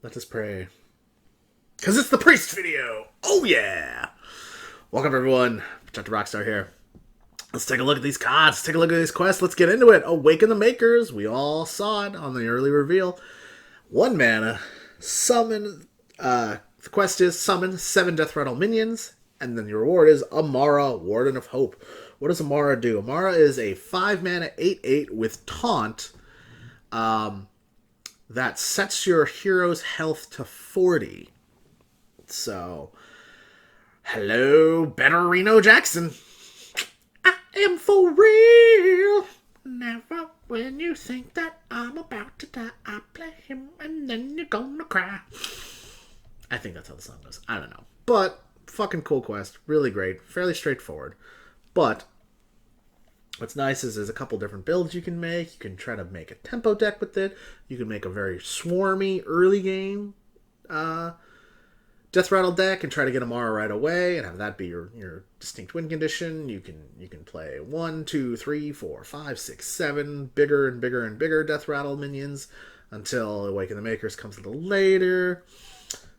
Let us pray. Because it's the priest video! Oh yeah! Welcome everyone. bachatarockstar here. Let's take a look at these cards. Let's take a look at these quests. Let's get into it. Awaken the Makers. We all saw it on the early reveal. 1 mana. Summon. The quest is summon 7 Death Rattle minions. And then the reward is Amara, Warden of Hope. What does Amara do? Amara is a 5 mana 8/8 with taunt. That sets your hero's health to 40. So, hello, better Reno Jackson. I am for real. Never when you think that I'm about to die, I play him and then you're gonna cry. I think that's how the song goes. I don't know. But, fucking cool quest. Really great. Fairly straightforward. But, what's nice is there's a couple different builds you can make. You can try to make a tempo deck with it. You can make a very swarmy early game Death Rattle deck and try to get Amara right away and have that be your distinct win condition. You can play 1, 2, 3, 4, 5, 6, 7 bigger and bigger and bigger Death Rattle minions until Awaken the Makers comes a little later.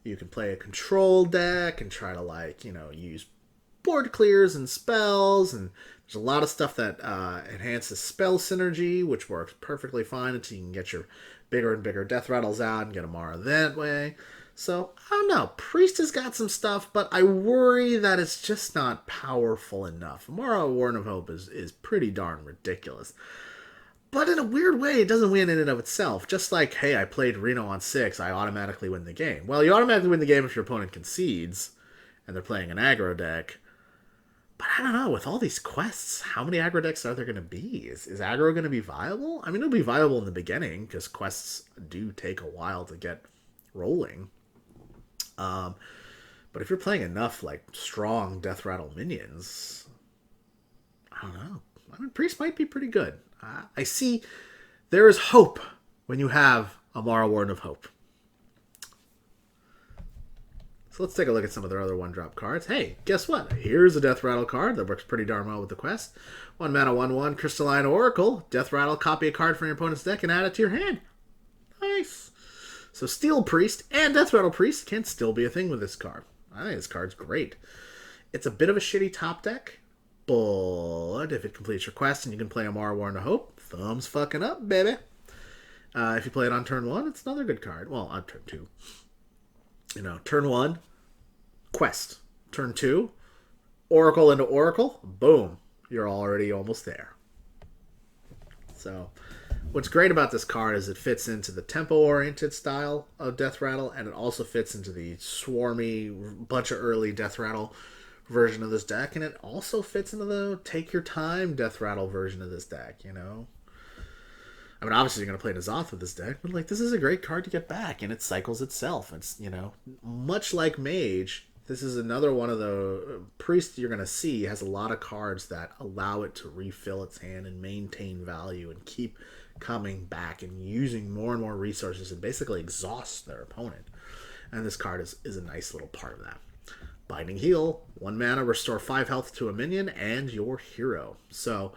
You can play a control deck and try to use board clears and spells, and there's a lot of stuff that enhances spell synergy, which works perfectly fine until you can get your bigger and bigger Death Rattles out and get Amara that way. So, I don't know. Priest has got some stuff, but I worry that it's just not powerful enough. Amara, Warden of Hope is pretty darn ridiculous. But in a weird way, it doesn't win in and of itself. Just like, hey, I played Reno on 6, I automatically win the game. Well, you automatically win the game if your opponent concedes, and they're playing an aggro deck. But I don't know, with all these quests, how many aggro decks are there going to be? Is aggro going to be viable? I mean, it'll be viable in the beginning, because quests do take a while to get rolling. But if you're playing enough, strong Death Rattle minions, I don't know. I mean, Priest might be pretty good. I see there is hope when you have Amara, Warden of Hope. So let's take a look at some of their other 1-drop cards. Hey, guess what? Here's a Death Rattle card that works pretty darn well with the quest. 1 mana, 1/1, Crystalline Oracle. Death Rattle, copy a card from your opponent's deck and add it to your hand. Nice. So Steel Priest and Death Rattle Priest can still be a thing with this card. I think this card's great. It's a bit of a shitty top deck, but if it completes your quest and you can play Amara, Warden of Hope, thumbs fucking up, baby. If you play it on turn 1, it's another good card. Well, on turn 2. Turn 1, quest. Turn 2, Oracle into Oracle. Boom. You're already almost there. So, what's great about this card is it fits into the tempo-oriented style of Death Rattle, and it also fits into the swarmy, bunch of early Death Rattle version of this deck, and it also fits into the take your time Death Rattle version of this deck, I mean, obviously you're going to play N'Zoth with this deck, but this is a great card to get back, and it cycles itself. It's, much like Mage, this is another one of the priests you're going to see has a lot of cards that allow it to refill its hand and maintain value and keep coming back and using more and more resources and basically exhaust their opponent. And this card is a nice little part of that. Binding Heal, 1 mana, restore 5 health to a minion and your hero. So,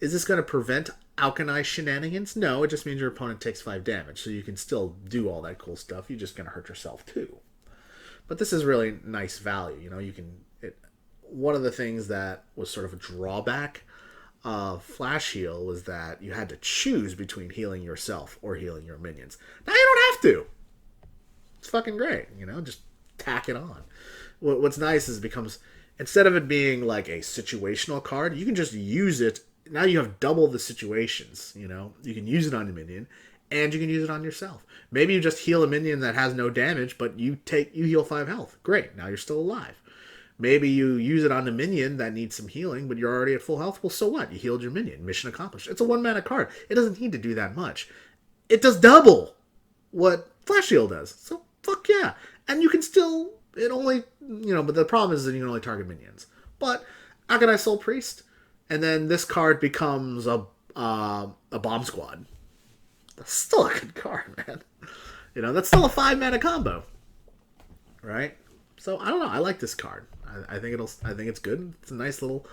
is this going to prevent Alchemy shenanigans? No, it just means your opponent takes 5 damage, so you can still do all that cool stuff. You're just going to hurt yourself too. But this is really nice value. One of the things that was sort of a drawback of Flash Heal was that you had to choose between healing yourself or healing your minions. Now you don't have to. It's fucking great, just tack it on. What's nice is it becomes, instead of it being like a situational card, you can just use it. Now you have double the situations, you can use it on a minion and you can use it on yourself. Maybe you just heal a minion that has no damage, but you heal 5 health. Great, now you're still alive. Maybe you use it on a minion that needs some healing, but you're already at full health. Well, so what? You healed your minion. Mission accomplished. It's a 1 mana card. It doesn't need to do that much. It does double what Flash Heal does. So, fuck yeah. And you can still, but the problem is that you can only target minions. But, Agonized Soul Priest, and then this card becomes a Bomb Squad. That's still a good card, man. That's still a 5 mana combo. Right? So, I don't know. I like this card. I think it's good. It's a nice little,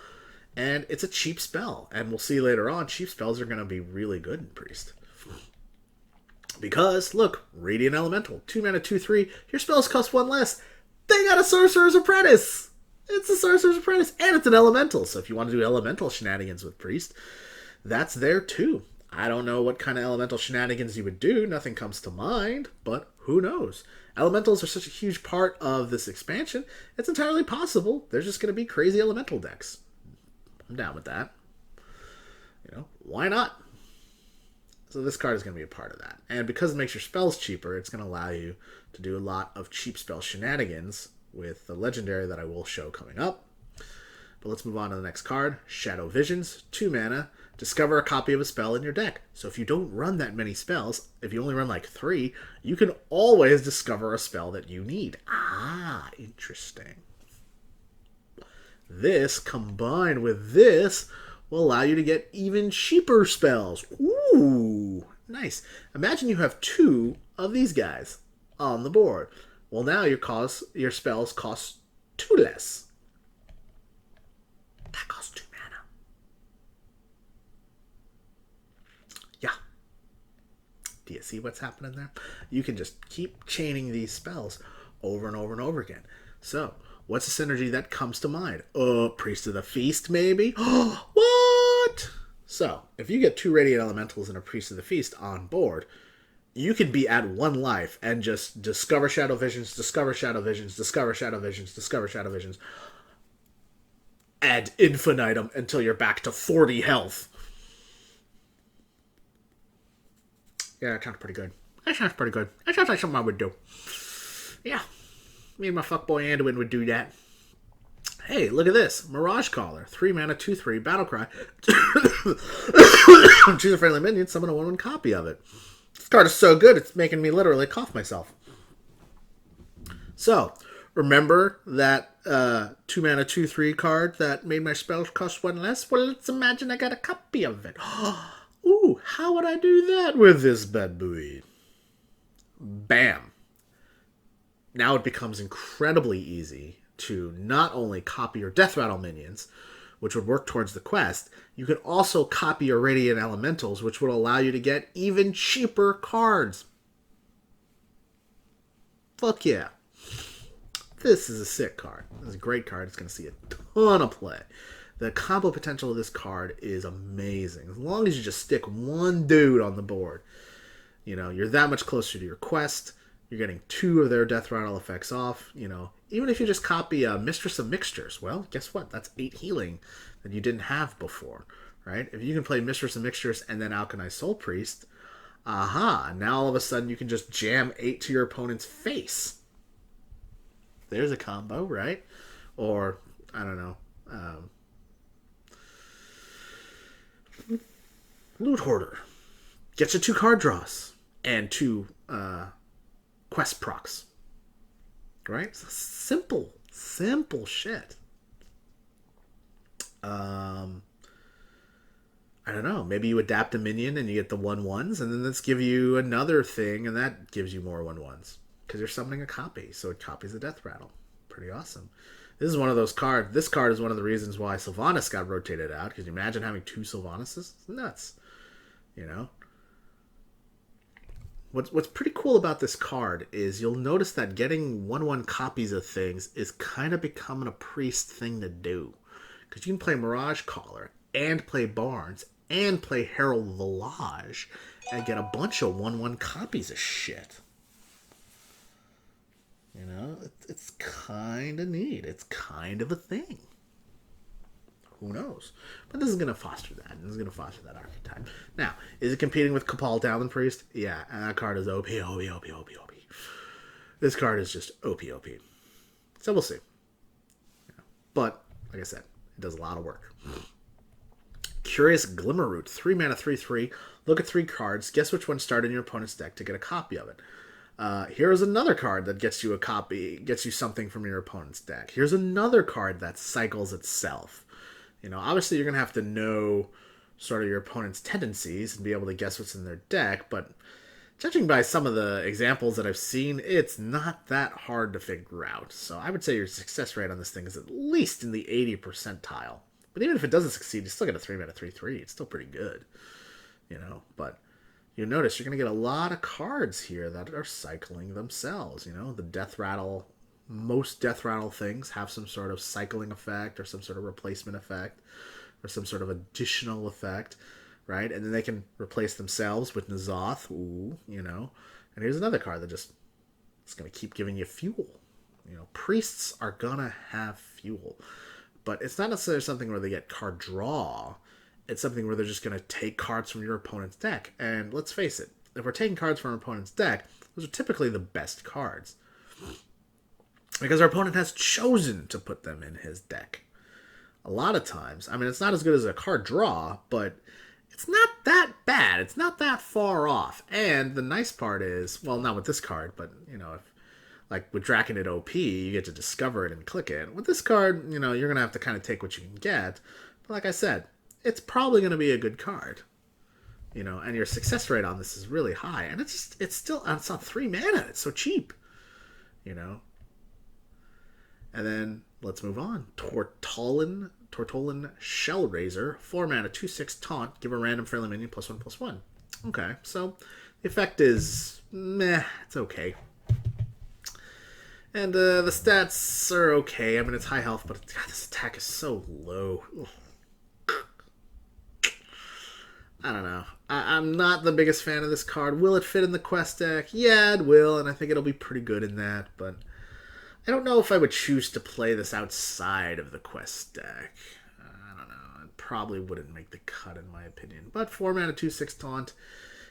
and it's a cheap spell. And we'll see later on, cheap spells are going to be really good in Priest. Because, look, Radiant Elemental, 2 mana, 2/3. Your spells cost 1 less. They got a Sorcerer's Apprentice. It's a Sorcerer's Apprentice, and it's an Elemental. So if you want to do Elemental shenanigans with Priest, that's there too. I don't know what kind of Elemental shenanigans you would do. Nothing comes to mind, but who knows? Elementals are such a huge part of this expansion. It's entirely possible there's just going to be crazy Elemental decks. I'm down with that. Why not? So this card is going to be a part of that. And because it makes your spells cheaper, it's going to allow you to do a lot of cheap spell shenanigans with the legendary that I will show coming up. But let's move on to the next card. Shadow Visions, 2 mana. Discover a copy of a spell in your deck. So if you don't run that many spells, if you only run like 3, you can always discover a spell that you need. Ah, interesting. This, combined with this, will allow you to get even cheaper spells. Ooh, nice. Imagine you have 2 of these guys on the board. Well, now your spells cost 2 less. That costs 2 mana. Yeah. Do you see what's happening there? You can just keep chaining these spells over and over and over again. So, what's a synergy that comes to mind? Priest of the Feast, maybe? What? So, if you get 2 Radiant Elementals and a Priest of the Feast on board, you can be at 1 life and just discover Shadow Visions, discover Shadow Visions, discover Shadow Visions, discover Shadow Visions, ad infinitum until you're back to 40 health. Yeah, that sounds pretty good. That sounds like something I would do. Yeah. Me and my fuckboy Anduin would do that. Hey, look at this. Mirage Caller. 3 mana, 2/3, Battlecry. Choose a friendly minion, summon a 1/1 copy of it. This card is so good, it's making me literally cough myself. So, remember that 2 mana, 2/3 card that made my spells cost 1 less? Well, let's imagine I got a copy of it. Ooh, how would I do that with this bad boy? Bam. Now it becomes incredibly easy to not only copy your Death Rattle minions, which would work towards the quest, you can also copy your Radiant Elementals, which would allow you to get even cheaper cards. Fuck yeah. This is a sick card. This is a great card. It's going to see a ton of play. The combo potential of this card is amazing. As long as you just stick 1 dude on the board, you're that much closer to your quest. You're getting 2 of their Death Rattle effects off. Even if you just copy a Mistress of Mixtures, well, guess what? That's 8 healing that you didn't have before, right? If you can play Mistress of Mixtures and then Alchemized Soul Priest, aha, now all of a sudden you can just jam 8 to your opponent's face. There's a combo, right? Or, I don't know, Loot Hoarder. Gets you 2 card draws and 2 quest procs. Right? Simple shit. I don't know. Maybe you adapt a minion and you get the 1/1s, and then let's give you another thing, and that gives you more 1/1s. Because you're summoning a copy, so it copies the Death Rattle. Pretty awesome. This is one of those cards. This card is one of the reasons why Sylvanas got rotated out. Because you imagine having 2 Sylvanas? It's nuts. What's pretty cool about this card is you'll notice that getting 1/1 copies of things is kind of becoming a Priest thing to do. Because you can play Mirage Caller, and play Barnes, and play Herald Village, and get a bunch of 1/1 copies of shit. It's kind of neat. It's kind of a thing. Who knows? But this is going to foster that. This is going to foster that archetype. Now, is it competing with Cabal Talon Priest? Yeah, and that card is OP. This card is just OP. So we'll see. But, like I said, it does a lot of work. Curious Glimmerroot. 3 mana, 3/3. Look at 3 cards. Guess which one started in your opponent's deck to get a copy of it. Here's another card that gets you a copy, gets you something from your opponent's deck. Here's another card that cycles itself. Obviously you're going to have to know sort of your opponent's tendencies and be able to guess what's in their deck, but judging by some of the examples that I've seen, it's not that hard to figure out. So I would say your success rate on this thing is at least in the 80 percentile. But even if it doesn't succeed, you still get a 3 mana, 3/3. It's still pretty good. But you notice you're going to get a lot of cards here that are cycling themselves. You know, the death rattle, most death rattle things have some sort of cycling effect or some sort of replacement effect or some sort of additional effect, right? And then they can replace themselves with N'Zoth, ooh, you know. And here's another card that just is going to keep giving you fuel. You know, priests are going to have fuel. But it's not necessarily something where they get card draw. It's something where they're just going to take cards from your opponent's deck. And let's face it, if we're taking cards from our opponent's deck, those are typically the best cards. Because our opponent has chosen to put them in his deck. A lot of times, I mean, it's not as good as a card draw, but it's not that bad. It's not that far off. And the nice part is, well, not with this card, but, you know, if, like with Draconid OP, you get to discover it and click it. With this card, you know, you're going to have to kind of take what you can get. But like I said, it's probably going to be a good card. You know, and your success rate on this is really high. And it's on 3 mana. It's so cheap. You know. And then, let's move on. Tortollan Shellraiser. 4 mana, 2/6 taunt. Give a random friendly minion +1/+1. Okay, so the effect is meh. It's okay. And the stats are okay. I mean, it's high health, but God, this attack is so low. I don't know. I'm not the biggest fan of this card. Will it fit in the quest deck? Yeah, it will, and I think it'll be pretty good in that, but I don't know if I would choose to play this outside of the quest deck. I don't know. It probably wouldn't make the cut, in my opinion. But 4 mana, 2/6 taunt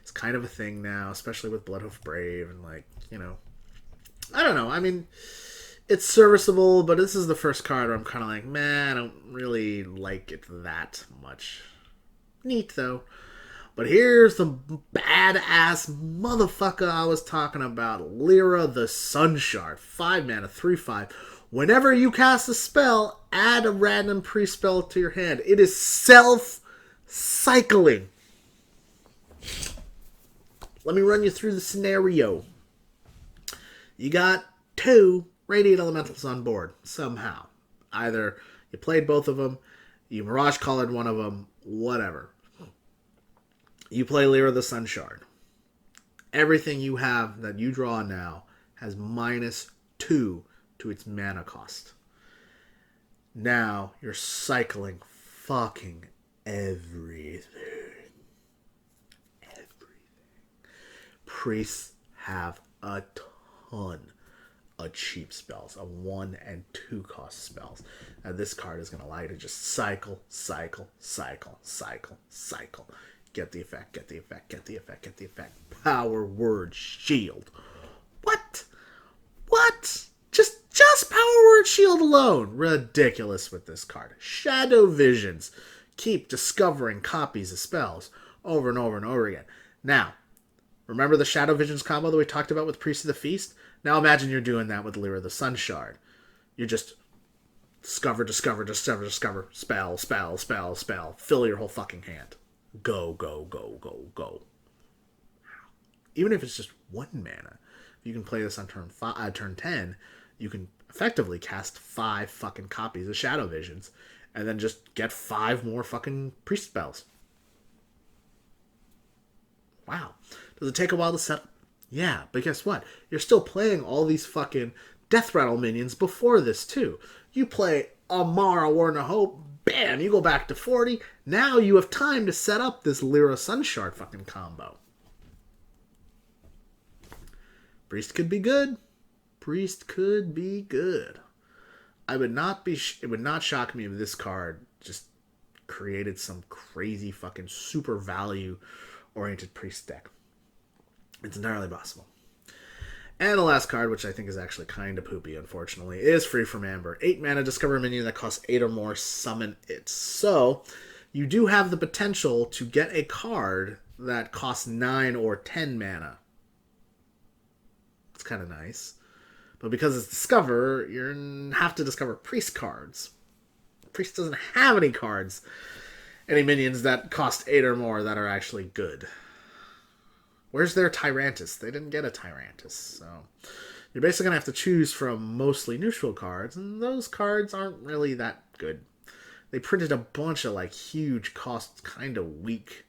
is kind of a thing now, especially with Bloodhoof Brave, and, like, you know, I don't know. I mean, it's serviceable, but this is the first card where I'm kind of like, man, I don't really like it that much. Neat, though. But here's the badass motherfucker I was talking about. Lyra the Sunshard. 5 mana, 3/5. Whenever you cast a spell, add a random pre-spell to your hand. It is self-cycling. Let me run you through the scenario. You got 2 Radiant Elementals on board, somehow. Either you played both of them, you Mirage Collared one of them, whatever. You play Lyra the Sunshard. Everything you have that you draw now has -2 to its mana cost. Now you're cycling fucking everything. Priests have a ton of cheap spells, of 1 and 2 cost spells. And this card is going to allow you to just cycle. Get the effect, get the effect, get the effect, get the effect. Power Word Shield. What? Just Power Word Shield alone. Ridiculous with this card. Shadow Visions. Keep discovering copies of spells over and over and over again. Now, remember the Shadow Visions combo that we talked about with Priest of the Feast? Now imagine you're doing that with Lyra the Sunshard. You just discover, spell. Fill your whole fucking hand. Go. Even if it's just 1 mana, if you can play this on turn 10, you can effectively cast 5 fucking copies of Shadow Visions, and then just get 5 more fucking priest spells. Wow. Does it take a while to set up? Yeah, but guess what? You're still playing all these fucking Death Rattle minions before this, too. You play Amara, Warden of Hope, bam, you go back to 40. Now you have time to set up this Lyra Sunshard fucking combo. Priest could be good. It would not shock me if this card just created some crazy fucking super value oriented priest deck. It's entirely possible. And the last card, which I think is actually kind of poopy, unfortunately, is Free from Amber. 8 mana, discover a minion that costs 8 or more, summon it. So, you do have the potential to get a card that costs 9 or 10 mana. It's kind of nice. But because it's Discover, you have to discover Priest cards. Priest doesn't have any cards, any minions that cost 8 or more that are actually good. Where's their Tyrantus? They didn't get a Tyrantus, so you're basically going to have to choose from mostly neutral cards, and those cards aren't really that good. They printed a bunch of, like, huge cost, kind of weak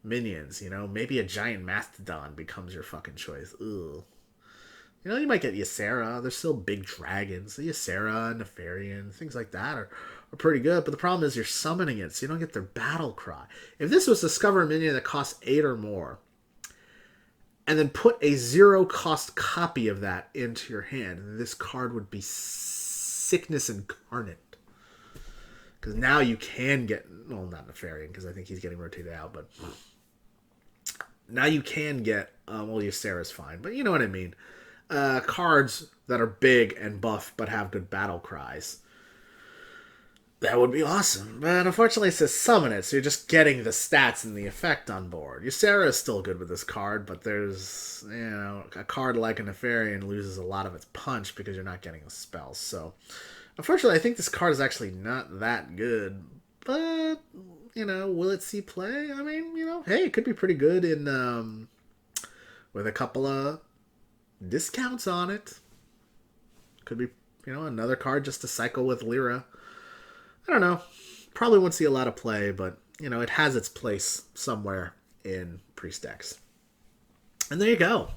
minions. You know, maybe a giant mastodon becomes your fucking choice. Ugh. You know, you might get Ysera. There's still big dragons. Ysera, Nefarian, things like that are pretty good. But the problem is you're summoning it, so you don't get their battle cry. If this was Discover a minion that costs 8 or more, and then put a 0-cost copy of that into your hand, this card would be sickness incarnate. Because now you can get... Well, not Nefarian, because I think he's getting rotated out, but... Now you can get... well, Ysera's fine, but you know what I mean. Cards that are big and buff but have good battle cries. That would be awesome. But unfortunately it says summon it, so you're just getting the stats and the effect on board. Ysera is still good with this card, but there's, you know, a card like a Nefarian loses a lot of its punch because you're not getting the spells. So unfortunately I think this card is actually not that good. But, you know, will it see play? I mean, you know, hey, it could be pretty good in with a couple of discounts on it. Could be, you know, another card just to cycle with Lyra. I don't know. Probably won't see a lot of play, but, you know, it has its place somewhere in Priest decks. And there you go.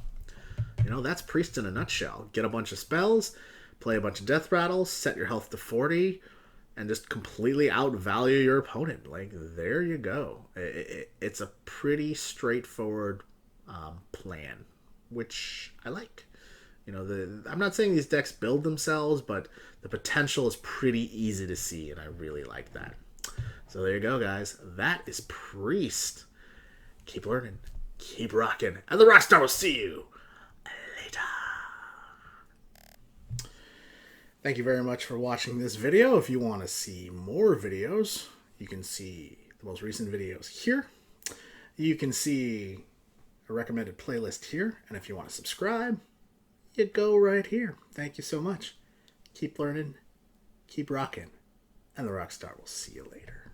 You know, that's Priest in a nutshell. Get a bunch of spells, play a bunch of death rattles, set your health to 40, and just completely outvalue your opponent. Like, there you go. It's a pretty straightforward plan, which I like. You know, I'm not saying these decks build themselves, but the potential is pretty easy to see, and I really like that. So there you go, guys. That is Priest. Keep learning, keep rocking, and the Rockstar will see you later. Thank you very much for watching this video. If you want to see more videos, you can see the most recent videos here. You can see a recommended playlist here, and if you want to subscribe, you go right here. Thank you so much. Keep learning, keep rocking, and the Rockstar will see you later.